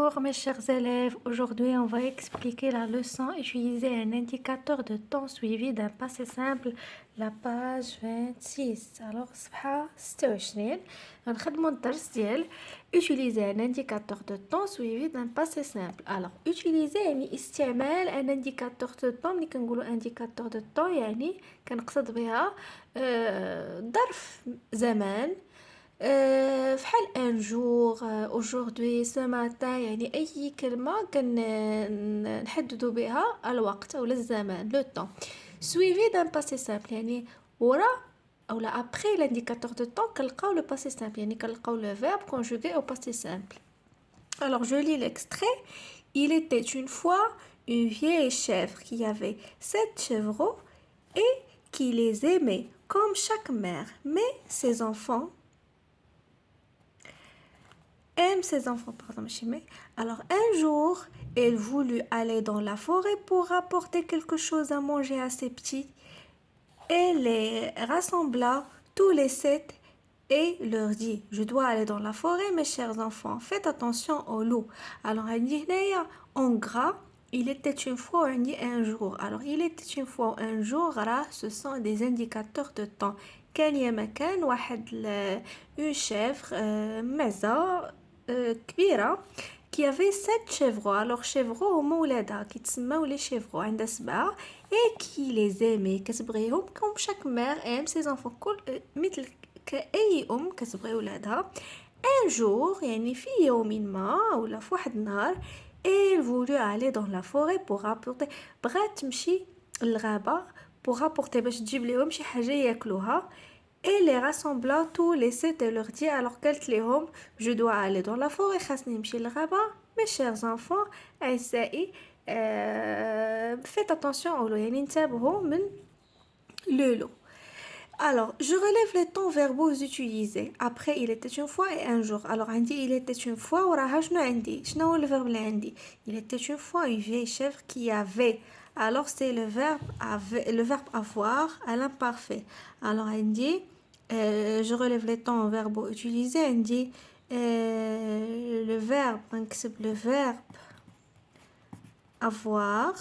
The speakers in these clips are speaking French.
Bonjour mes chers élèves, aujourd'hui on va expliquer la leçon utiliser un indicateur de temps suivi d'un passé simple, la page 26. Alors صفحة 26 غنخدمو الدرس ديال utiliser un indicateur de temps suivi d'un passé simple. Alors utiliser يعني استعمال un indicateur de temps. ملي كنقولوا indicateur de temps يعني كنقصد بها ظرف زمان فحال un jour aujourd'hui ce matin يعني أي كلمة كنحددو بها الوقت أو الزمان le temps suivi d'un passé simple يعني ورا أو لا après l'indicateur de temps كنلقاو le passé simple يعني كنلقاو le verbe conjugué au passé simple. Alors je lis l'extrait. Il était une fois une vieille chèvre qui avait 7 chevreaux et qui les aimait comme chaque mère, mais ses enfants aime ses enfants, pardon, mais. Alors un jour, elle voulut aller dans la forêt pour rapporter quelque chose à manger à ses petits. Elle les rassembla tous les 7 et leur dit, je dois aller dans la forêt, mes chers enfants, faites attention aux loups. Alors elle dit, en gras, il était une fois, on dit un jour. Alors il était une fois un jour, là, ce sont des indicateurs de temps. كان يا مكان واحد une chèvre مزة كبيرة qui avait 7 chevreaux. Alors chevreaux هما ولادها كيتسماو لي chevreaux عندها 7 et qui les aimait كتبغيهم comme chaque mère aime ses enfants كل مثل كأي كتبغي ولادها. un jour يعني في يوم ما ولا في واحد النهار elle voulut aller dans la forêt pour rapporter بغات تمشي للغابة pour rapporter باش تجيب ليهم شي حاجة ياكلوها. Et les rassembla tous les 7 et leur dit alors قالت لهم je dois aller dans la forêt خاصني نمشي للغابة mes chers enfants أعزائي faites attention au loup يعني انتبهوا من le loup. Alors je relève les temps verbaux utilisés après il était une fois et un jour. Alors عندي il était une fois وراها شنو عندي شنو هو الverbe اللي عندي il était une fois une vieille chèvre qui avait. Alors c'est le verbe avoir à l'imparfait. Alors عندي je relève les temps verbaux utilisés عندي le verbe نكتب le verbe avoir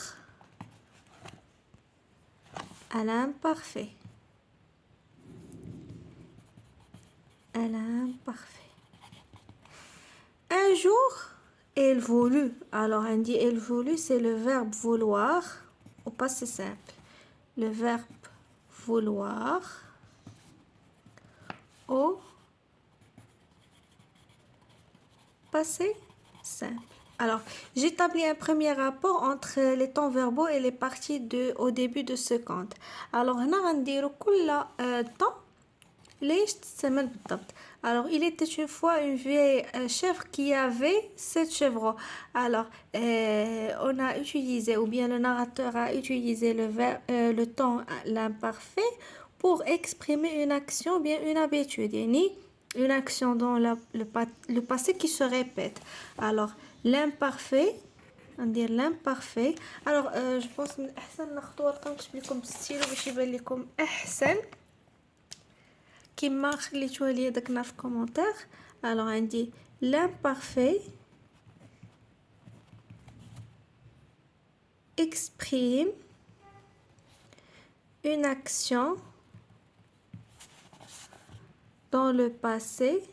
à l'imparfait. À l'imparfait. Un jour, elle voulut. Alors, on dit elle voulut, c'est le verbe vouloir au passé simple. Le verbe vouloir au passé simple. Alors, j'établis un premier rapport entre les temps verbaux et les parties au début de ce compte. Alors, هنا غنديرو كل temps ليش تستعمل بالضبط. Alors il était une fois une vieille chèvre qui avait 7 chevreaux. Alors on a utilisé ou bien le narrateur a utilisé le temps l'imparfait pour exprimer une action ou bien une habitude يعني une action dans le passé qui se répète. Alors l'imparfait ندير l'imparfait. Alors je pense من احسن ناخذ ورقه ونكتب لكم بالستيلو باش يبان لكم احسن كيما خليتوها ليا داكنا في كومونتير. alors عندي l'imparfait exprime une action dans le passé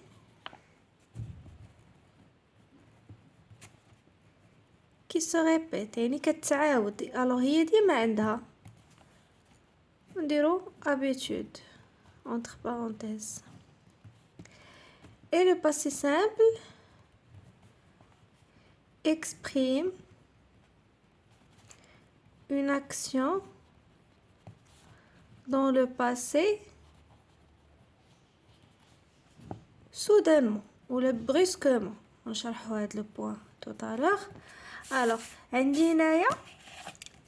qui se répète يعني كتعاود. alors هي ديما عندها نديرو habitude entre parenthèses. Et le passé simple exprime une action dans le passé soudainement ou brusquement. نشرحوا هذا le point tout à l'heure. alors عندي هنايا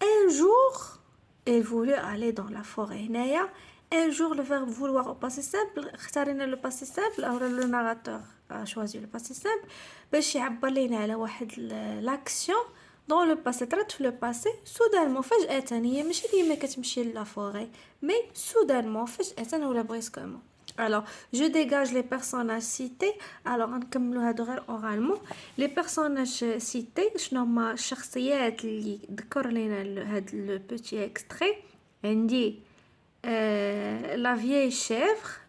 un jour elle voulut aller dans la forêt. هنايا un jour le verbe vouloir au passé simple اختارينا le passé simple ou le narrateur a choisi le passé simple باش يعبر لينا على واحد l'action dans le passé طرات في le passé soudainement فجأة. هي ماشي ديما كتمشي لا فوري mais soudainement فجأة ولا brusquement. Alors, je dégage les personnages cités. Alors, نكملوا هادو غير oralement. Les personnages cités, شنو هما الشخصيات اللي ذكر لنا هاد le petit extrait. عندي la vieille chèvre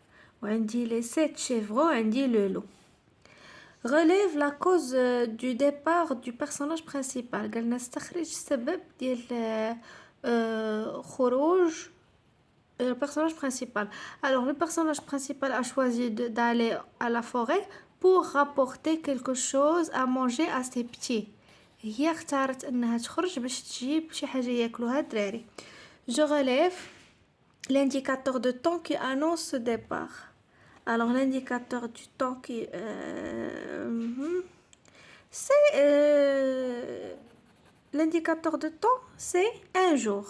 وعندي les 7 chevreaux وعندي le loup. Relève la cause du départ du personnage principal. قالنا استخرج السبب ديال خروج le personnage principal. Alors, le personnage principal a choisi d'aller à la forêt pour rapporter quelque chose à manger à ses petits. هي اختارت انها تخرج باش تجيب شي حاجه ياكلوها الدراري. Je relève l'indicateur de temps qui annonce ce départ. Alors, l'indicateur du temps qui c'est l'indicateur de temps c'est un jour.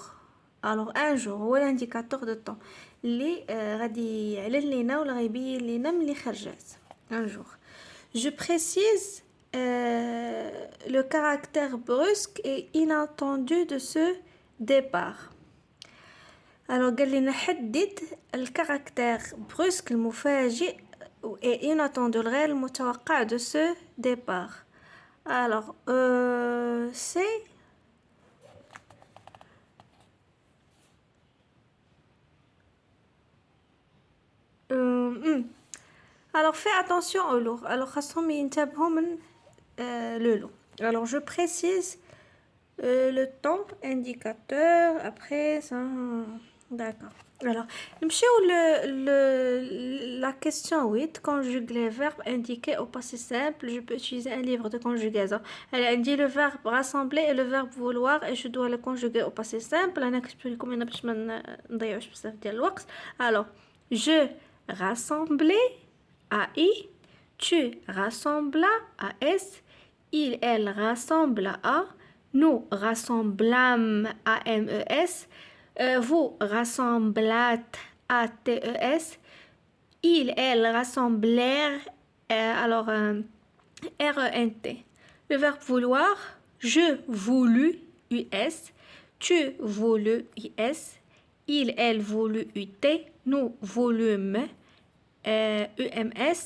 Alors un jour هو l'indicateur de temps اللي غادي يعلن لينا ولا غيبين لينا ملي خرجات. Un jour. Je précise le caractère brusque et inattendu de ce départ. Alors قال لنا حدد الكاركتير brusque المفاجئ et inattendu الغير المتوقع de ce départ. Alors c'est Alors fais attention au loup. Alors خاصهم ينتبهوا من le loup. Alors je précise le temps indicateur après ça. D'accord. Alors نمشيو la question 8. Conjugue les verbes indiqués au passé simple. Je peux utiliser un livre de conjugaison. Elle dit le verbe rassembler et le verbe vouloir et je dois le conjuguer au passé simple. أنا كتبت لكم هنا باش ما نضيعوش بزاف ديال الوقت. Alors je rassemblais AI, tu rassemblas AS, il, elle rassemble à, nous rassemblâmes AMES, vous rassemblâtes ATES, il, elle rassemblèrent RENT. Le verbe vouloir, je voulus US, tu voulus IS, il, elle voulu UT, nous voulûmes UMS,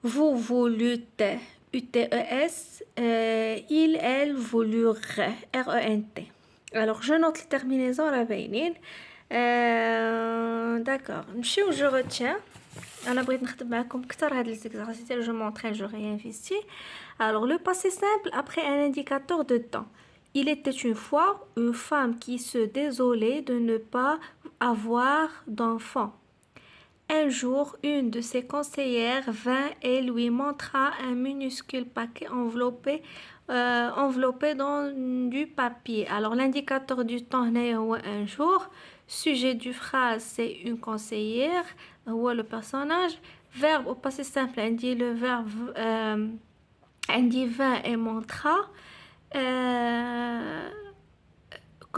vous voulûtes UTES, il, elle voulurent RENT. Alors je note les terminaisons à la باينين. D'accord. نمشيو je retiens. أنا بغيت نخدم معكم أكثر هاد les exercices je m'entraîne, je réinvestis. Alors le passé simple après un indicateur de temps. Il était une fois une femme qui se désolait de ne pas avoir d'enfant. Un jour, une de ses conseillères vint et lui montra un minuscule paquet enveloppé dans du papier. Alors, l'indicateur du temps est un jour. Sujet du phrase, c'est une conseillère ou le personnage. Verbe au passé simple, on dit le verbe on dit vint et montra.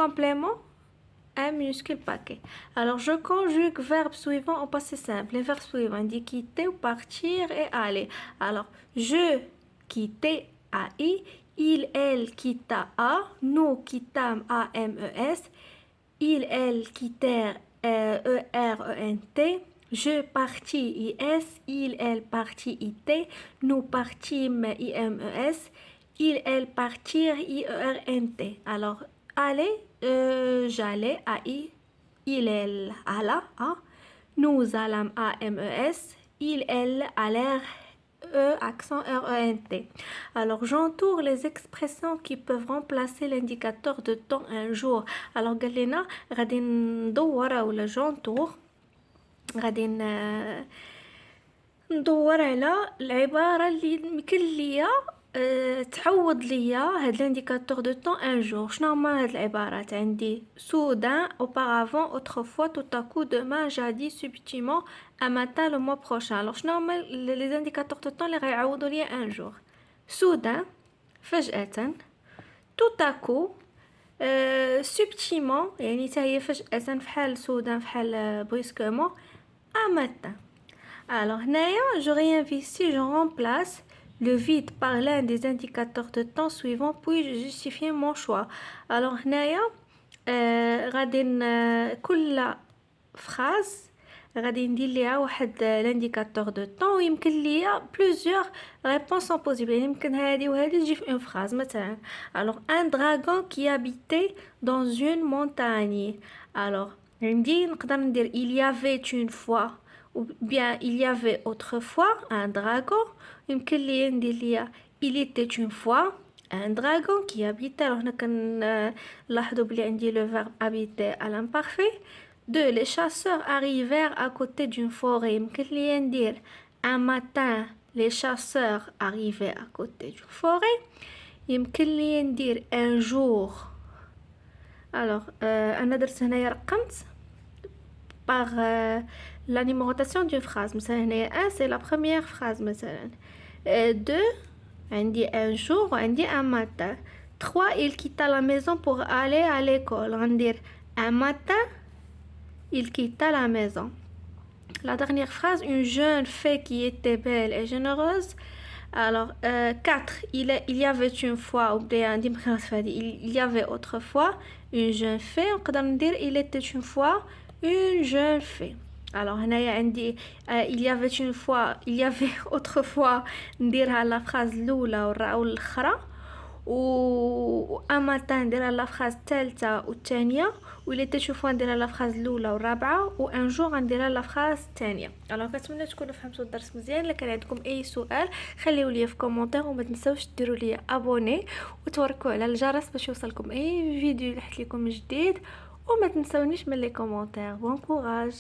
Complément un minuscule paquet. Alors, je conjugue verbe suivant au passé simple. Les verbes suivants dit quitter ou partir et aller. Alors, je quittais AI, il, elle quitta A, nous quittâmes AMES, il, elle quittèrent ERENT, je partis IS, il, elle partit IT, nous partîmes IMES, il, elle partirent IERNT. Alors, aller, j'allais AI, il, elle alla A, nous allâmes AMES, il, elle allèrent accent RENT. Alors j'entoure les expressions qui peuvent remplacer l'indicateur de temps un jour. Alors قال لنا غادي ندور ولا j'entoure غادي ندور على العبارة اللي يمكن ليا تعوض ليا هاد l'indicateur de temps un jour. شنو هما هاد العبارات؟ عندي soudain, auparavant, autrefois, tout à coup, demain, jadis, subtilement, un matin, le mois prochain. Alors شنو هما les indicateurs de temps اللي غيعوضوا ليا un jour؟ soudain, فجأة، tout à coup, subtilement يعني حتى هي فجأة فحال soudain فحال brusquement, un matin. Alors هنايا je réinvestis, je remplace le vide par l'un des indicateurs de temps suivants puis je justifie mon choix. Alors هنايا غادي كل phrase غادي ندير ليها واحد لانديكاتور دو طون ويمكن ليا بلوزيور ريبونس سون بوسيبل، يعني يمكن هذه وهذه تجي في اون فراز. مثلا alors un dragon qui habitait dans une montagne. alors عندي نقدر ندير il y avait une fois ou bien il y avait autrefois un dragon. يمكن لي ندير ليا il était une fois un dragon qui habitait. alors هنا كنلاحظوا بلي عندي le verbe habiter à l'imparfait. 2. Les chasseurs arrivèrent à côté d'une forêt. يمكن لي ندير un matin les chasseurs arrivaient à côté d'une forêt. يمكن لي ندير un jour. alors أنا درت هنايا رقمت par la numérotation d'une phrase. مثلا هنايا 1 c'est la première phrase مثلا. 2 عندي un jour وعندي un matin. 3 il quitta la maison pour aller à l'école. غندير un matin il quitta la maison. La dernière phrase, une jeune fille qui était belle et généreuse. alors 4 il y avait une fois ou bien il y avait autrefois une jeune fille. نقدر ندير il était une fois une jeune fille. alors هنايا عندي il y avait une fois il y avait autrefois نديرها لا phrase الاولى والاخرى، و اما نديرها لا فراز الثالثه والثانيه، واللي تشوفوا نديرها لا فراز الاولى والرابعه، وان جور نديرها لا فراز الثانيه. الوغ كنتمنى تكونوا فهمتوا الدرس مزيان. الا كان عندكم اي سؤال خليوه لي في كومونتير، وما تنساوش ديروا لي ابوني وتوركوا على الجرس باش يوصلكم اي فيديو اللي حط لكم جديد، وما تنساونيش من لي كومونتير. بون كوراج.